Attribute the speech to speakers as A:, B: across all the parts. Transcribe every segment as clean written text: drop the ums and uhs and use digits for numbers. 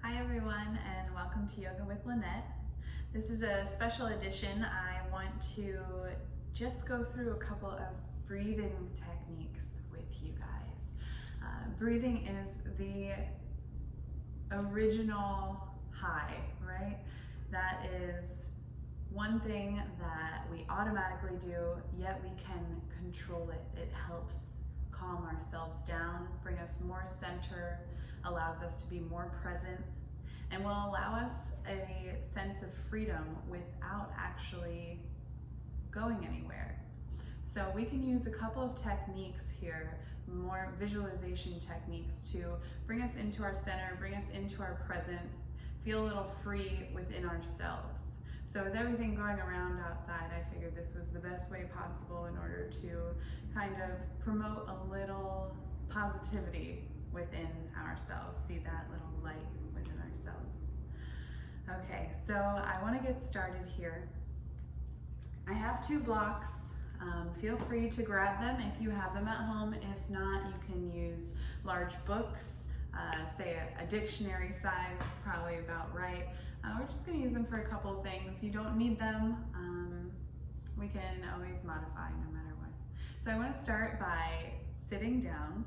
A: Hi everyone, and welcome to Yoga with Lynette. This is a special edition. I want to just go through a couple of breathing techniques with you guys. Breathing is the original high, right? That is one thing that we automatically do, yet we can control it. It helps calm ourselves down, bring us more center, allows us to be more present, and will allow us a sense of freedom without actually going anywhere. So we can use a couple of techniques here, more visualization techniques, to bring us into our center, bring us into our present, feel a little free within ourselves. So with everything going around outside, I figured this was the best way possible in order to kind of promote a little positivity within ourselves, see that little light within ourselves. Okay, so I want to get started here. I have 2 blocks. Feel free to grab them if you have them at home. If not, you can use large books, say a dictionary size is probably about right. We're just going to use them for a couple of things. You don't need them. We can always modify no matter what. So I want to start by sitting down,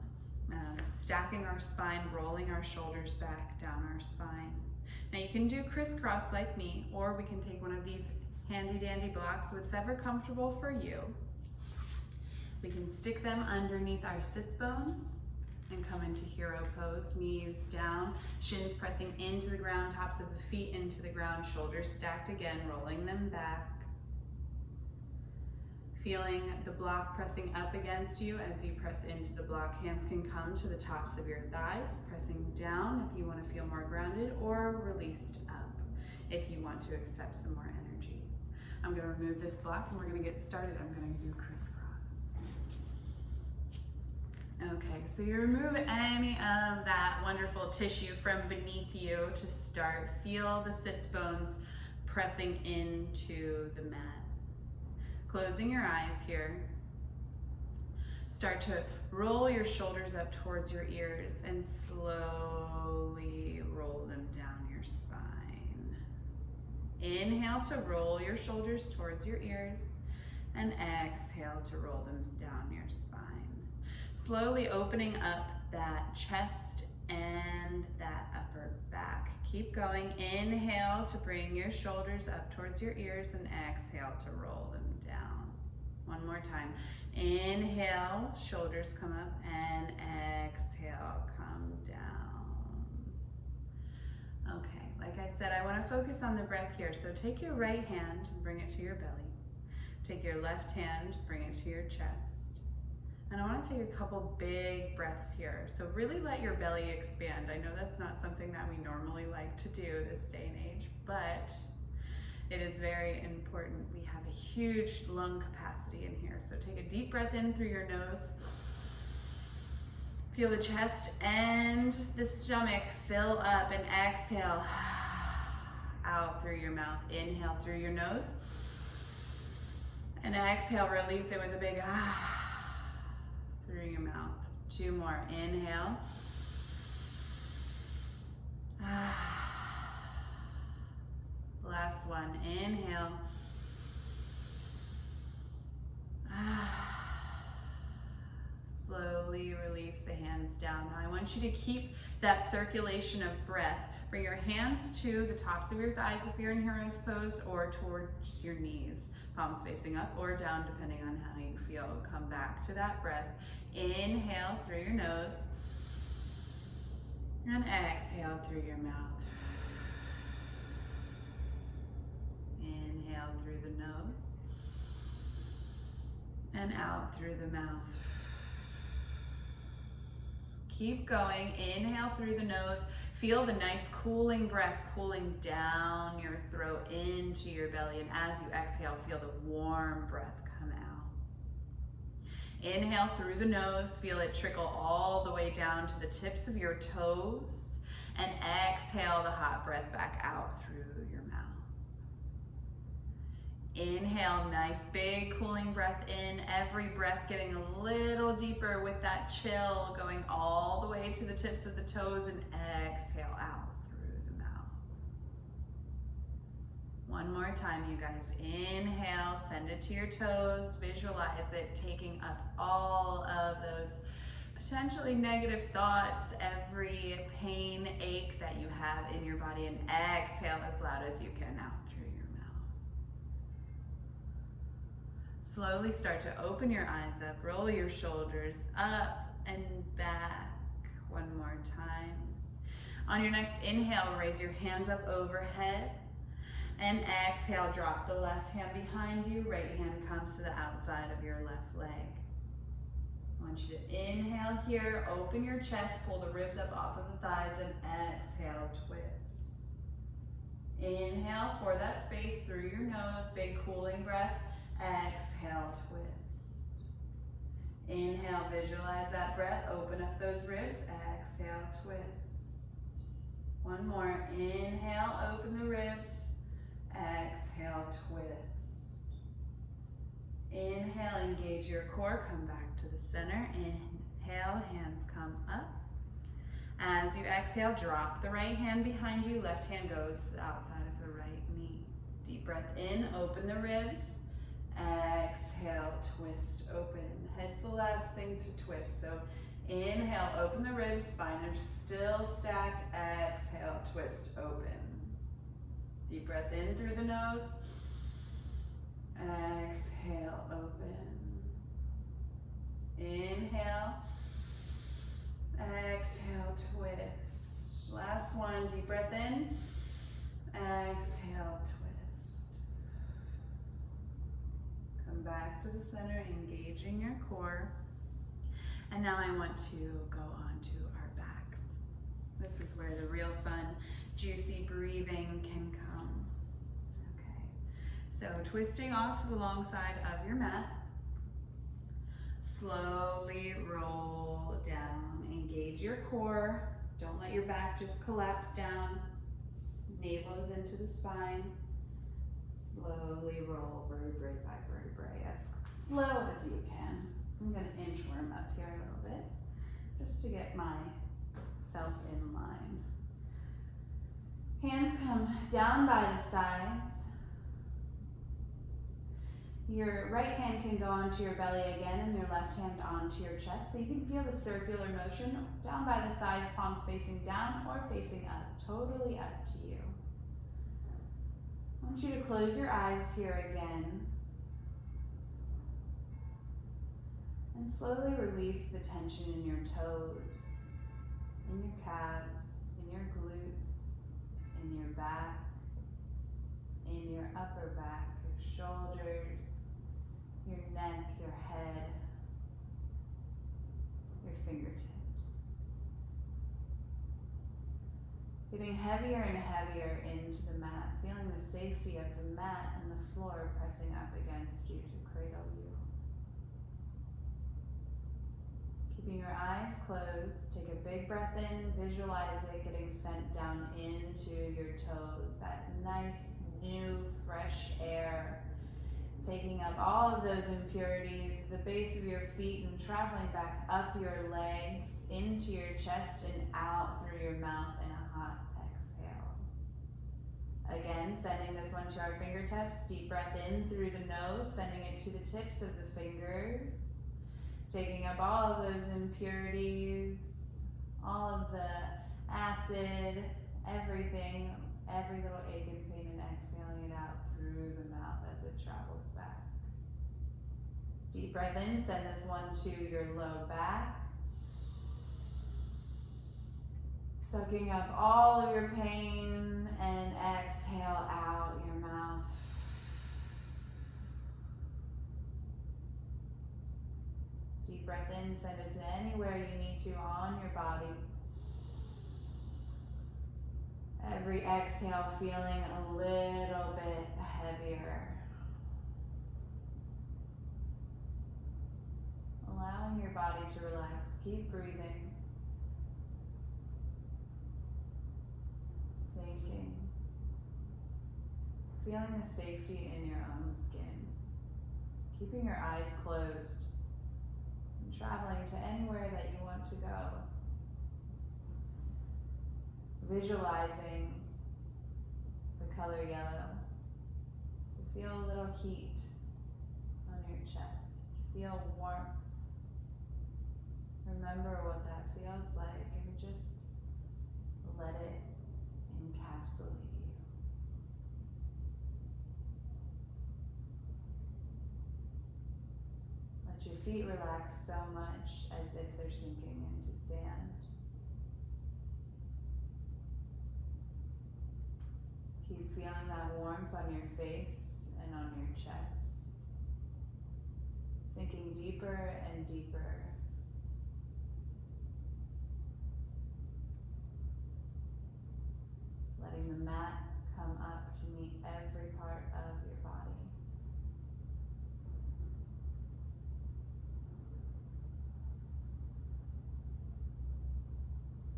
A: stacking our spine, rolling our shoulders back down our spine. Now you can do crisscross like me, or we can take one of these handy dandy blocks, whatever comfortable for you. We can stick them underneath our sits bones and come into hero pose, knees down, shins pressing into the ground, tops of the feet into the ground, shoulders stacked again, rolling them back. Feeling the block pressing up against you as you press into the block. Hands can come to the tops of your thighs, pressing down if you want to feel more grounded, or released up if you want to accept some more energy. I'm going to remove this block and we're going to get started. I'm going to do crisscross. Okay, so you remove any of that wonderful tissue from beneath you to start. Feel the sits bones pressing into the mat. Closing your eyes here. Start to roll your shoulders up towards your ears and slowly roll them down your spine. Inhale to roll your shoulders towards your ears, and exhale to roll them down your spine. Slowly opening up that chest and that upper back. Keep going. Inhale to bring your shoulders up towards your ears, and exhale to roll them down. One more time. Inhale, shoulders come up, and exhale, come down. Okay, like I said, I want to focus on the breath here. So take your right hand and bring it to your belly. Take your left hand, bring it to your chest. And I want to take a couple big breaths here. So really let your belly expand. I know that's not something that we normally like to do this day and age, but it is very important. We have a huge lung capacity in here. So take a deep breath in through your nose. Feel the chest and the stomach fill up, and exhale out through your mouth. Inhale through your nose, and exhale, release it with a big through your mouth. 2 more. Inhale. Last one. Inhale. Slowly release the hands down. Now I want you to keep that circulation of breath. Bring your hands to the tops of your thighs if you're in hero's pose, or towards your knees. Palms facing up or down, depending on how you feel. Come back to that breath. Inhale through your nose, and exhale through your mouth. Inhale through the nose, and out through the mouth. Keep going. Inhale through the nose. Feel the nice cooling breath cooling down your throat into your belly, and as you exhale, feel the warm breath come out. Inhale through the nose, feel it trickle all the way down to the tips of your toes, and exhale the hot breath back out through your mouth. Inhale, nice big cooling breath in, every breath getting a little deeper with that chill going all the way to the tips of the toes, and exhale out through the One more time, you guys. Inhale, send it to your toes, visualize it, taking up all of those potentially negative thoughts, every pain, ache that you have in your body, and exhale as loud as you can out through your mouth. Slowly start to open your eyes up, roll your shoulders up and back. One more time. On your next inhale, raise your hands up overhead, and exhale, drop the left hand behind you, right hand comes to the outside of your left leg. I want you to inhale here, open your chest, pull the ribs up off of the thighs, and exhale, twist. Inhale for that space through your nose, big cooling breath. Exhale, twist. Inhale, visualize that breath, open up those ribs. Exhale, twist. One more. Inhale, open the ribs. Exhale, twist. Inhale, engage your core, come back to the center. Inhale, hands come up. As you exhale, drop the right hand behind you, left hand goes to the outside of the right knee. Deep breath in, open the ribs. Exhale, twist, open. Head's the last thing to twist. So inhale, open the ribs, spine are still stacked. Exhale, twist, open. Deep breath in through the nose. Exhale, open. Inhale. Exhale, twist. Last one, deep breath in. Exhale, twist. Come back to the center, engaging your core. And now I want to go on to our backs. This is where the real fun, juicy breathing can come. Okay, so twisting off to the long side of your mat. Slowly roll down, engage your core. Don't let your back just collapse down. Navel is into the spine. Slowly roll vertebrae by vertebrae as slow as you can. I'm going to inchworm up here a little bit just to get myself in line. Hands come down by the sides. Your right hand can go onto your belly again and your left hand onto your chest. So you can feel the circular motion down by the sides, palms facing down or facing up. Totally up to you. I want you to close your eyes here again. And slowly release the tension in your toes, in your calves, in your glutes, in your back, in your upper back, your shoulders, your neck, your head, your fingertips. Getting heavier and heavier into the mat, feeling the safety of the mat and the floor pressing up against you to cradle you. Keeping your eyes closed, take a big breath in, visualize it getting sent down into your toes, that nice, new, fresh air, taking up all of those impurities, the base of your feet, and traveling back up your legs, into your chest, and out through your mouth in a hot exhale. Again, sending this one to our fingertips, deep breath in through the nose, sending it to the tips of the fingers. Taking up all of those impurities, all of the acid, everything, every little ache and pain, and exhaling it out through the mouth as it travels back. Deep breath in, send this one to your low back. Sucking up all of your pain and exhale out your mouth. Deep breath in, send it to anywhere you need to on your body. Every exhale feeling a little bit heavier. Allowing your body to relax. Keep breathing. Sinking. Feeling the safety in your own skin. Keeping your eyes closed. Traveling to anywhere that you want to go. Visualizing the color yellow Feel a little heat on your chest. Feel warmth. Remember what that feels like and just let it encapsulate you. Let your feet relax so much as if they're sinking into sand. Keep feeling that warmth on your face and on your chest, sinking deeper and deeper. Letting the mat come up to meet every part of your body.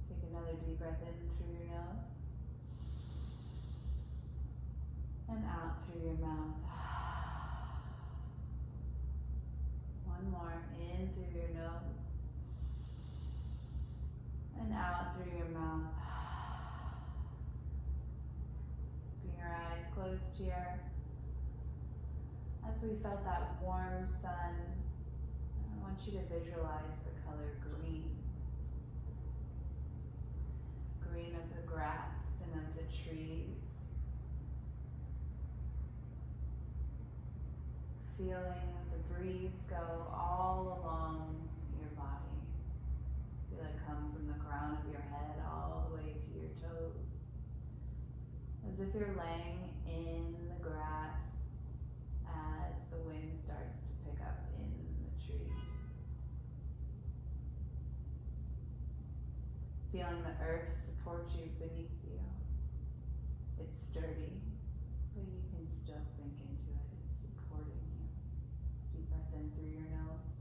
A: Take another deep breath in through your nose and out through your mouth. One more, in through your nose and out through your mouth. Bring your eyes closed here. As we felt that warm sun, I want you to visualize the color green. Green of the grass and of the trees. Feeling the breeze go all along your body. Feel it come from the crown of your head all the way to your toes. As if you're laying in the grass as the wind starts to pick up in the trees. Feeling the earth support you beneath you. It's sturdy, but you can still sink into it. It's supporting you. Deep breath in through your nose.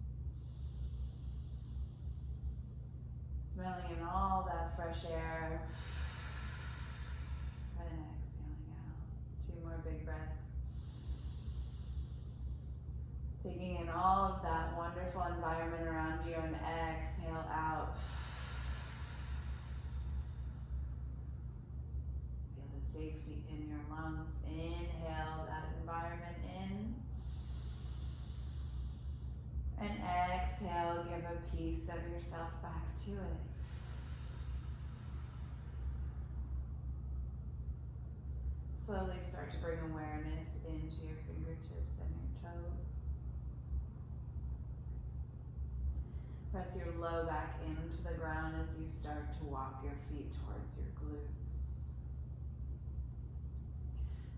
A: Smelling in all that fresh air. And exhaling out. 2 more big breaths. Taking in all of that wonderful environment around you and exhale out. Feel the safety in your lungs. Inhale that environment in. And exhale, give a piece of yourself back to it. Slowly start to bring awareness into your fingertips and your toes. Press your low back into the ground as you start to walk your feet towards your glutes.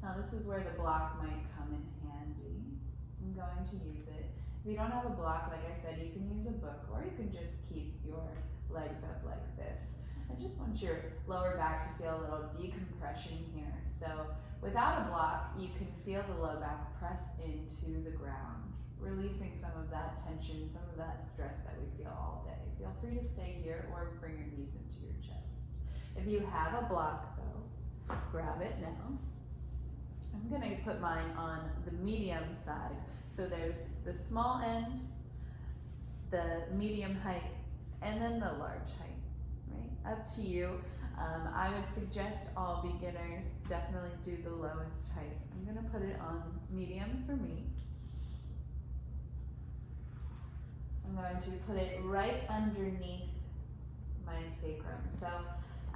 A: Now this is where the block might come in handy. I'm going to use it. If you don't have a block, like I said, you can use a book or you can just keep your legs up like this. I just want your lower back to feel a little decompression here. So without a block, you can feel the low back press into the ground, releasing some of that tension, some of that stress that we feel all day. Feel free to stay here or bring your knees into your chest. If you have a block though, grab it now. I'm gonna put mine on the medium side. So there's the small end, the medium height, and then the large height. Right? Up to you. I would suggest all beginners definitely do the lowest height. I'm gonna put it on medium for me. I'm going to put it right underneath my sacrum. So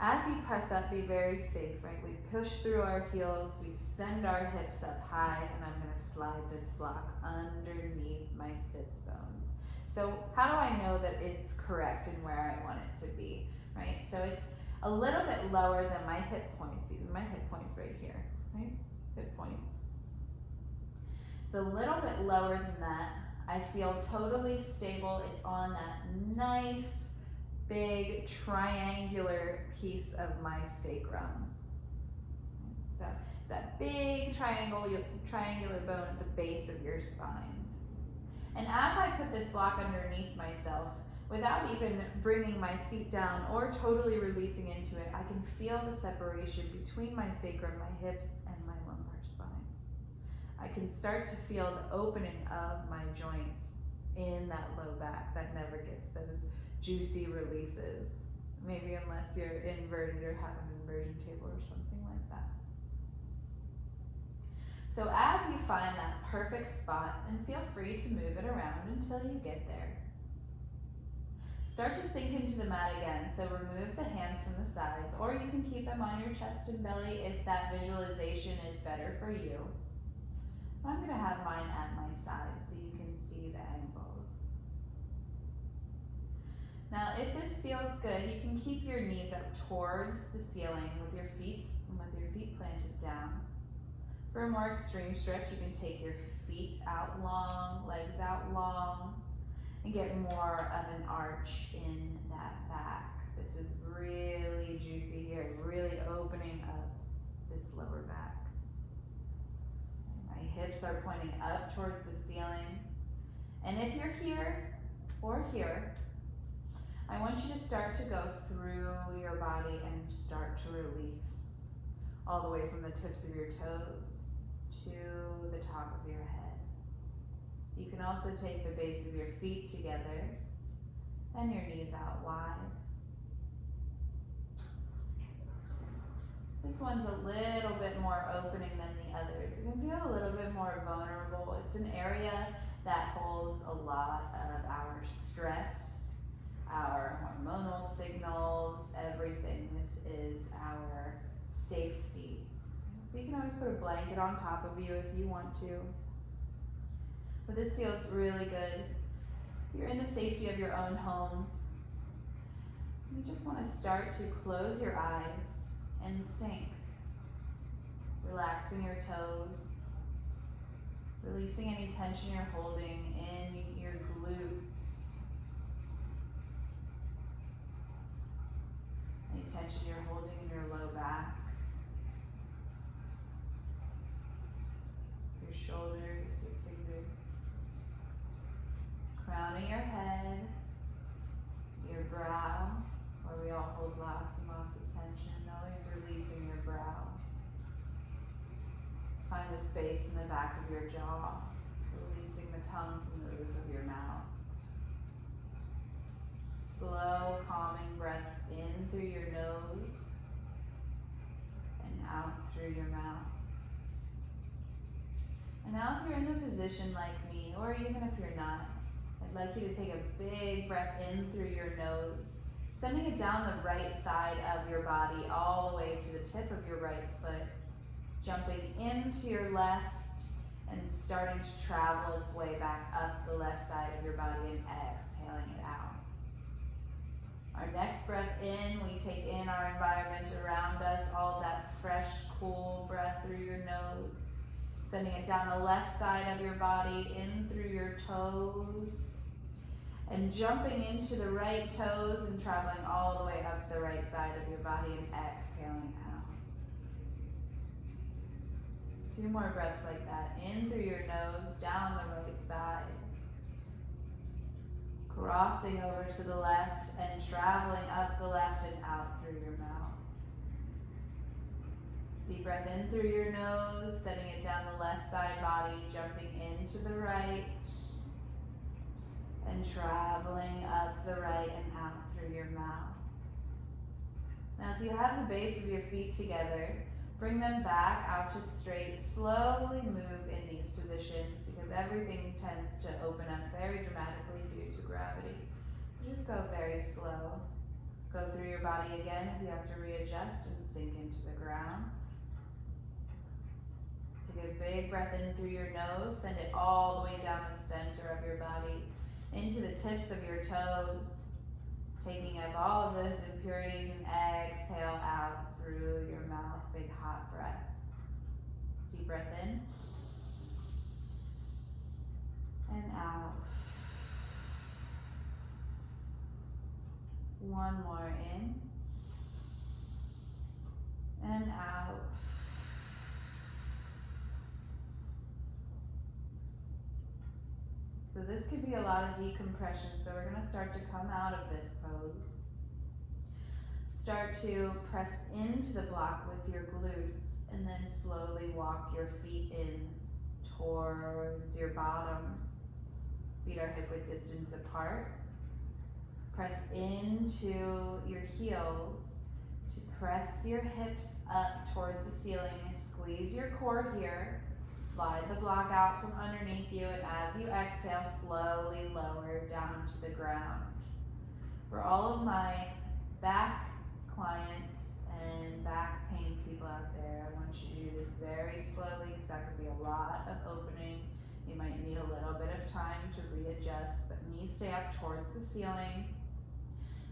A: as you press up, be very safe, right? We push through our heels, we send our hips up high, and I'm gonna slide this block underneath my sits bones. So how do I know that it's correct and where I want it to be, right? So it's a little bit lower than my hip points. These are my hip points right here, right? Hip points. It's a little bit lower than that. I feel totally stable. It's on that nice, big, triangular piece of my sacrum. So it's that big triangular bone at the base of your spine. And as I put this block underneath myself, without even bringing my feet down or totally releasing into it, I can feel the separation between my sacrum, my hips, and my lumbar spine. I can start to feel the opening of my joints in that low back that never gets those juicy releases. Maybe unless you're inverted or have an inversion table or something like that.
B: So as you find that perfect spot, and feel free to move it around until you get there. Start to sink into the mat again, so remove the hands from the sides, or you can keep them on your chest and belly if that visualization is better for you. I'm going to have mine at my side so you can see the angles. Now if this feels good, you can keep your knees up towards the ceiling with your feet planted down. For a more extreme stretch, you can take your feet out long, legs out long, and get more of an arch in that back. This is really juicy here, really opening up this lower back. My hips are pointing up towards the ceiling. And if you're here or here, I want you to start to go through your body and start to release all the way from the tips of your toes to the top of your head. You can also take the base of your feet together and your knees out wide. This one's a little bit more opening than the others. It can feel a little bit more vulnerable. It's an area that holds a lot of our stress, our hormonal signals, everything. This is our safety. So you can always put a blanket on top of you if you want to. But this feels really good. You're in the safety of your own home. You just want to start to close your eyes and sink. Relaxing your toes. Releasing any tension you're holding in your glutes. Any tension you're holding in your low back. Your shoulders, your fingers. Crowning your head, your brow, where we all hold lots and lots of tension, always releasing your brow. Find the space in the back of your jaw, releasing the tongue from the roof of your mouth. Slow, calming breaths in through your nose and out through your mouth. And now if you're in a position like me, or even if you're not, I'd like you to take a big breath in through your nose, sending it down the right side of your body all the way to the tip of your right foot, jumping into your left and starting to travel its way back up the left side of your body and exhaling it out. Our next breath in, we take in our environment around us, all that fresh, cool breath through your nose, sending it down the left side of your body, in through your toes, and jumping into the right toes and traveling all the way up the right side of your body and exhaling out. 2 more breaths like that. In through your nose, down the right side. Crossing over to the left and traveling up the left and out through your mouth. Deep breath in through your nose, setting it down the left side body, jumping into the right, and traveling up the right and out through your mouth. Now if you have the base of your feet together, bring them back out to straight. Slowly move in these positions because everything tends to open up very dramatically due to gravity. So just go very slow. Go through your body again if you have to readjust and sink into the ground. Take a big breath in through your nose, send it all the way down the center of your body, into the tips of your toes, taking up all of those impurities and exhale out through your mouth. Big hot breath. Deep breath in and out. One more in and out. So this could be a lot of decompression. So we're going to start to come out of this pose. Start to press into the block with your glutes and then slowly walk your feet in towards your bottom. Feet are hip width distance apart. Press into your heels to press your hips up towards the ceiling. Squeeze your core here. Slide the block out from underneath you, and as you exhale, slowly lower down to the ground. For all of my back clients and back pain people out there, I want you to do this very slowly because that could be a lot of opening. You might need a little bit of time to readjust, but knees stay up towards the ceiling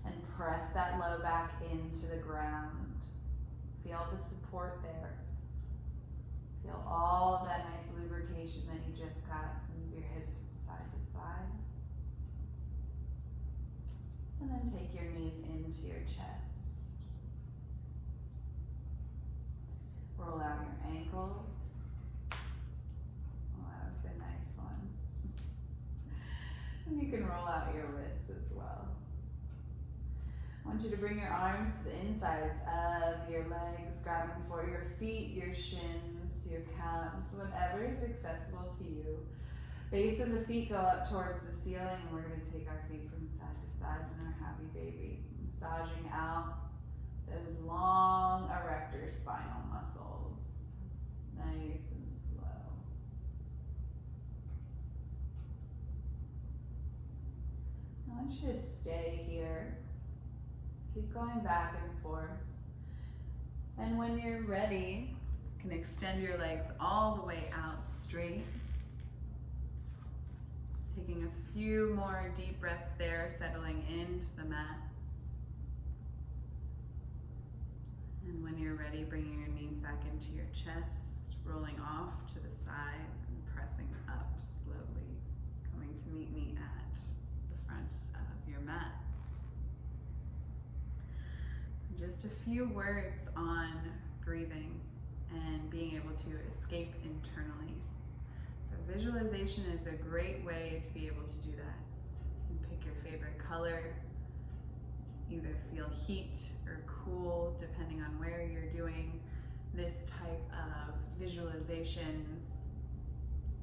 B: and press that low back into the ground. Feel the support there. Feel all of that nice lubrication that you just got. Move your hips side to side. And then take your knees into your chest. Roll out your ankles. Oh, that was a nice one. And you can roll out your wrists as well. I want you to bring your arms to the insides of your legs, grabbing for your feet, your shins, your calves, whatever is accessible to you. Base of the feet go up towards the ceiling, and we're going to take our feet from side to side in our happy baby, massaging out those long erector spinal muscles. Nice and slow. I want you to stay here. Keep going back and forth. And when you're ready, you can extend your legs all the way out straight. Taking a few more deep breaths there, settling into the mat. And when you're ready, bringing your knees back into your chest, rolling off to the side and pressing up slowly, coming to meet me at the front of your mats. Just a few words on breathing and being able to escape internally. So visualization is a great way to be able to do that. You can pick your favorite color, either feel heat or cool depending on where you're doing this type of visualization,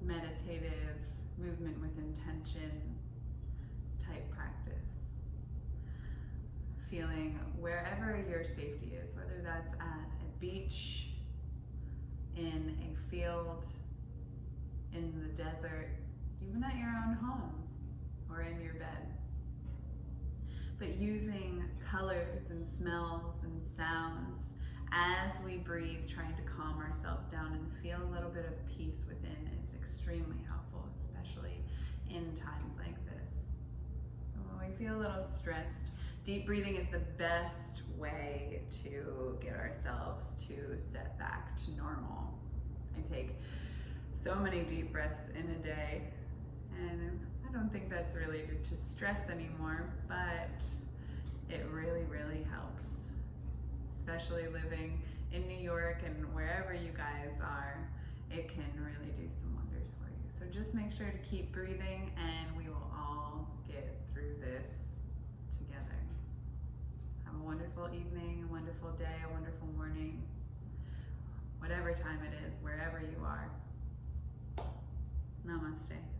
B: meditative, movement with intention type practice. Feeling wherever your safety is, whether that's at a beach, in a field, in the desert, even at your own home or in your bed. But using colors and smells and sounds as we breathe, trying to calm ourselves down and feel a little bit of peace within is extremely helpful, especially in times like this. So when we feel a little stressed, deep breathing is the best way to get ourselves to set back to normal. I take so many deep breaths in a day, and I don't think that's related to stress anymore, but it really, really helps. Especially living in New York and wherever you guys are, it can really do some wonders for you. So just make sure to keep breathing, and we will all get through this together. Have a wonderful evening, a wonderful day, a wonderful morning, whatever time it is, wherever you are. Namaste.